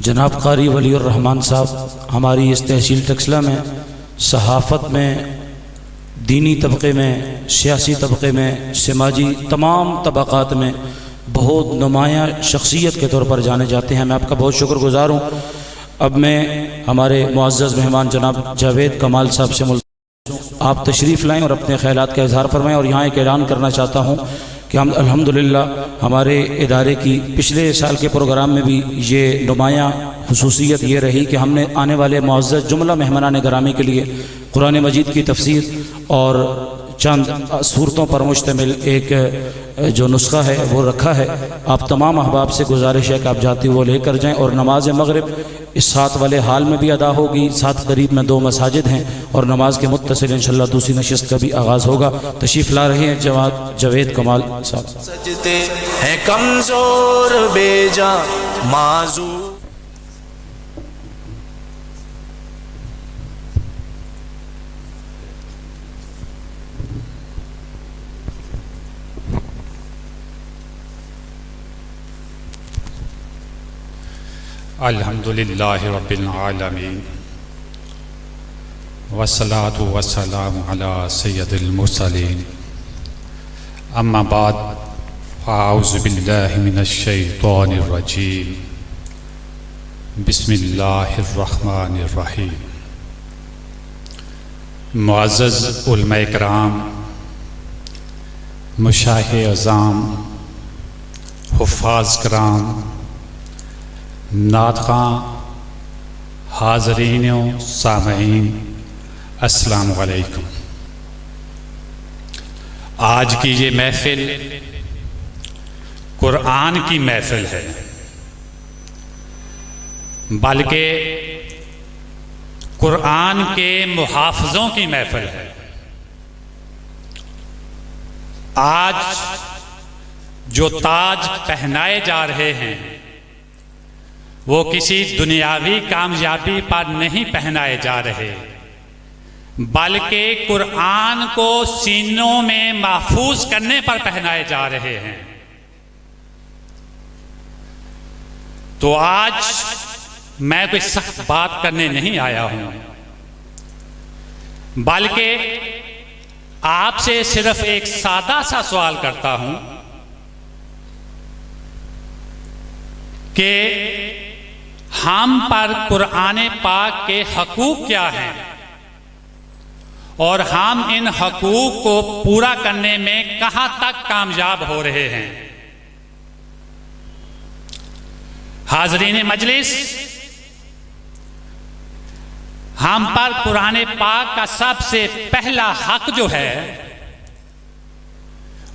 जनाब कारी वलीउर रहमान साहब हमारी इस तहसील टक्सला में सहाफ़त में, दीनी तबक़े में, सियासी तबक़े में, समाजी तमाम तबक़ात में बहुत नुमायाँ शख्सियत के तौर पर जाने जाते हैं। मैं आपका बहुत शुक्रगुज़ार हूँ। अब मैं हमारे मुअज़्ज़ज़ मेहमान जनाब जावेद कमाल साहब से आप तशरीफ़ लाएँ और अपने ख़यालात का इज़हार फरमाएँ। और यहाँ एक ऐलान करना चाहता हूँ कि हम अल्हम्दुलिल्लाह हमारे इदारे की पिछले साल के प्रोग्राम में भी ये नुमायाँ खुसूसियत ये रही कि हमने आने वाले मुअज़्ज़ज़ जुमला मेहमानान गिरामी के लिए कुरान मजीद की तफसीर और चंद सूरतों पर मुश्तमिल एक जो नुस्खा है वो रखा है। आप तमाम अहबाब से गुजारिश है कि आप जाते हुए लेकर जाएँ। और नमाज मगरिब इस साथ वाले हाल में भी अदा होगी। साथ करीब में 2 मसाजिद हैं और नमाज के मुत्तसिल इंशाअल्लाह दूसरी नशिस्त का भी आगाज़ होगा। तशरीफ़ ला रहे हैं जवाब जावेद कमाल साहब। सजते हैं कमज़ोर बेजा माजू। अल्हम्दुलिल्लाहि रब्बिल आलमीन वस्सलातु वस्सलामु अला सय्यदिल मुरसलीन अम्मा बाद फ़अऊज़ु बिल्लाहि मिनश शैतानिर रजीम बिस्मिल्लाहिर रहमानिर रहीम। मुअज़्ज़ज़ उलमा किराम, मुशाइख़ अज़ाम, हुफ़्फ़ाज़ किराम, नातख़ां, हाज़रीन सामईन, अस्सलामु अलैकुम। आज की ये महफ़िल कुरान की महफ़िल है, बल्कि कुरान के मुहाफ़िज़ों की महफ़िल है। आज जो ताज पहनाए जा रहे हैं वो किसी दुनियावी कामयाबी पर नहीं पहनाए जा रहे, बल्कि कुरान को सीनों में महफूज करने पर पहनाए जा रहे हैं। तो आज मैं कोई सख्त बात करने नहीं आया हूं, बल्कि आपसे सिर्फ एक सादा सा सवाल करता हूं कि हम पर कुरान पाक के हकूक क्या हैं और हम इन हकूक को पूरा करने में कहां तक कामयाब हो रहे हैं। हाज़रीन मजलिस, हम पर कुरान पाक का सबसे पहला हक जो है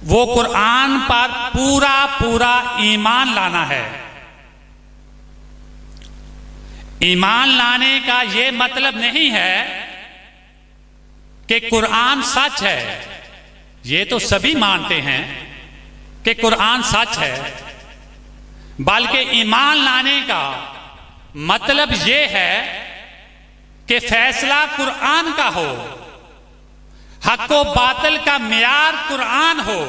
वो कुरान पर पूरा पूरा ईमान लाना है। ईमान लाने का ये मतलब नहीं है कि कुरान सच है। ये तो सभी मानते हैं कि कुरान सच है, बल्कि ईमान लाने का मतलब ये है कि फैसला कुरान का हो, हक व बातिल का मियार कुरान हो,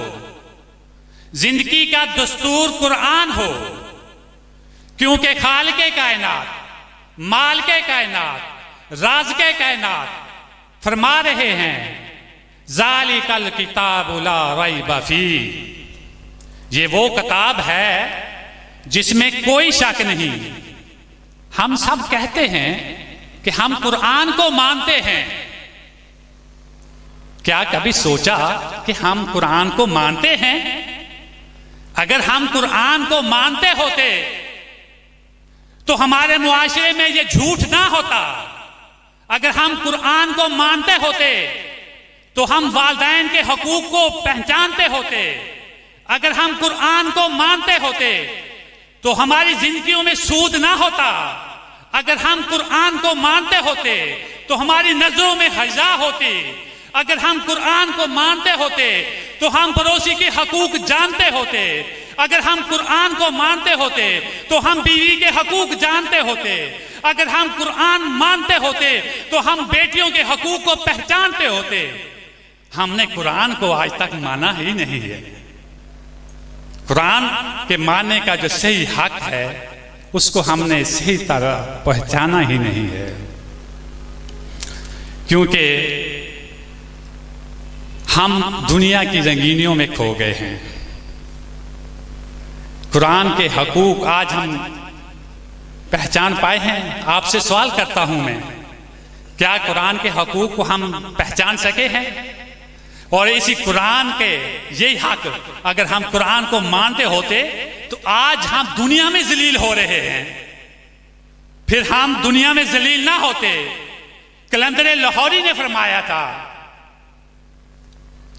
जिंदगी का दस्तूर कुरान हो। क्योंकि खालिक़े कायनात, मालिके कायनात, राज़िक़े कायनात फरमा रहे हैं ज़ालिकल किताबु ला रैब फ़ीह। ये वो किताब है जिसमें कोई शक नहीं। हम सब कहते हैं कि हम कुरान को मानते हैं। क्या कभी सोचा कि हम कुरान को मानते हैं? अगर हम कुरान को मानते होते तो हमारे मुआशरे में ये झूठ ना होता। अगर हम कुरान को मानते होते तो हम वालिदैन के हकूक को पहचानते होते। अगर हम कुरान को मानते होते तो हमारी जिंदगियों में सूद ना होता। अगर हम कुरान को मानते होते तो हमारी नजरों में हया होती। अगर हम कुरान को मानते होते तो हम पड़ोसी के हकूक जानते होते। अगर हम कुरान को मानते होते तो हम बीवी के हकूक जानते होते। अगर हम कुरान मानते होते तो हम बेटियों के हकूक को पहचानते होते। हमने कुरान को आज तक माना ही नहीं है। कुरान के मानने का जो सही हक है उसको हमने सही तरह पहचाना ही नहीं है, क्योंकि हम दुनिया की रंगीनियों में खो गए हैं। कुरान के हकूक आज हम पहचान पाए हैं? आपसे सवाल करता हूं मैं, क्या कुरान के हकूक को हम पहचान सके हैं? और इसी कुरान के यही हक अगर हम कुरान को मानते होते तो आज हम दुनिया में जलील हो रहे हैं, फिर हम दुनिया में जलील ना होते। कलंदर लाहौरी ने फरमाया था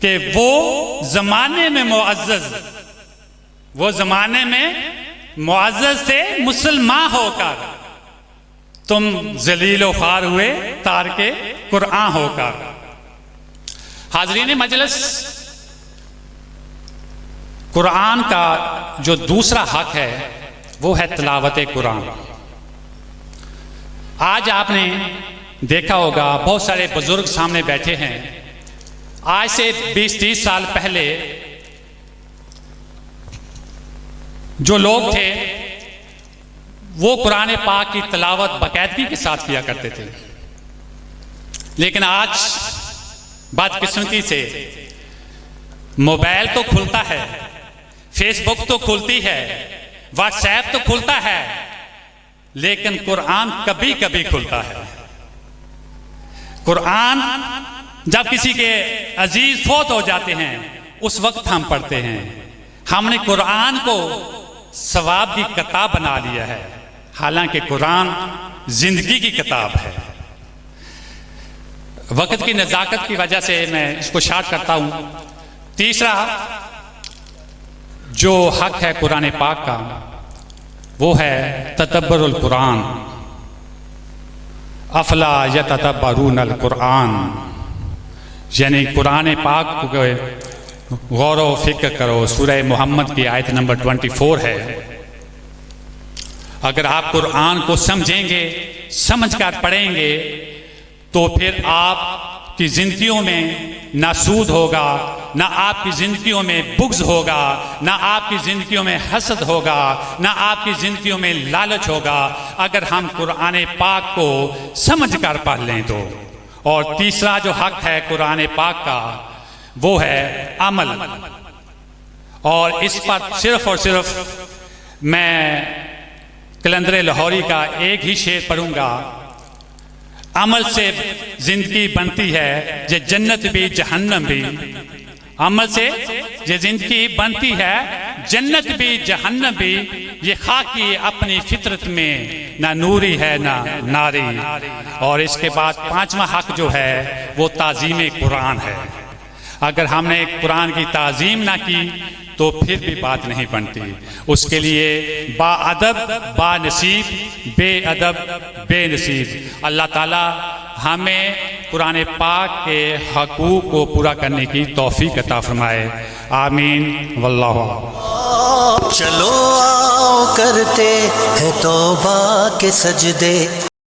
कि वो जमाने में मुअज़्ज़ज़ थे मुसलमान होकर, तुम जलीलो ख्वार हुए तारके कुरान होकर। हाज़रीन मजलिस, कुरान का जो दूसरा हक है वो है तिलावत कुरान। आज आपने देखा होगा बहुत सारे बुजुर्ग सामने बैठे हैं। आज से 20-30 साल पहले जो लोग थे वो कुरान पाक की तिलावत बाकायदगी के साथ किया करते थे, लेकिन आज बदकिस्मती से मोबाइल तो खुलता है, फेसबुक तो खुलती है, व्हाट्सएप तो खुलता है, लेकिन कुरान कभी कभी खुलता है। कुरान जब किसी के अजीज फौत हो जाते हैं उस वक्त हम पढ़ते हैं। हमने कुरान को सवाब की किताब बना लिया है, हालांकि कुरान जिंदगी की किताब है। वक्त की नज़ाकत की वजह से मैं इसको शार्ट करता हूं। तीसरा जो हक है कुरान पाक का वो है तदब्बुरुल कुरान। अफला यतदब्बरून कुरान, यानी कुरान पाक को गौर व फिक्र करो। सूरह मोहम्मद की आयत नंबर 24 है। अगर आप कुरान को समझेंगे, समझकर पढ़ेंगे, तो फिर आपकी जिंदगियों में ना सूद होगा, ना आपकी जिंदगियों में बुग़्ज़ होगा, ना आपकी जिंदगियों में हसद होगा, ना आपकी जिंदगियों में लालच होगा, अगर हम कुरान पाक को समझकर पढ़ लें तो। और तीसरा जो हक है कुरान पाक का वो है अमल। और इस पर सिर्फ और सिर्फ मैं कलंदर लाहौरी का एक ही शेर पढ़ूंगा। अमल से जिंदगी बनती है ये जन्नत भी जहन्नम भी। अमल से ये जिंदगी बनती है जन्नत भी जहन्नम भी। ये खाकी अपनी फितरत में ना नूरी है ना नारी। और इसके बाद पांचवा हक जो है वो ताज़ीम कुरान है। अगर हमने कुरान की ताज़ीम ना की तो फिर भी बात नहीं बनती। उसके लिए बाअदब बानसीब, बेअदब बेनसीब। अल्लाह ताला हमें कुरान पाक के हकूक़ को पूरा करने की तौफीक अता फरमाए। आमीन वल्लाहु। चलो आओ करते हैं तौबा के सजदे,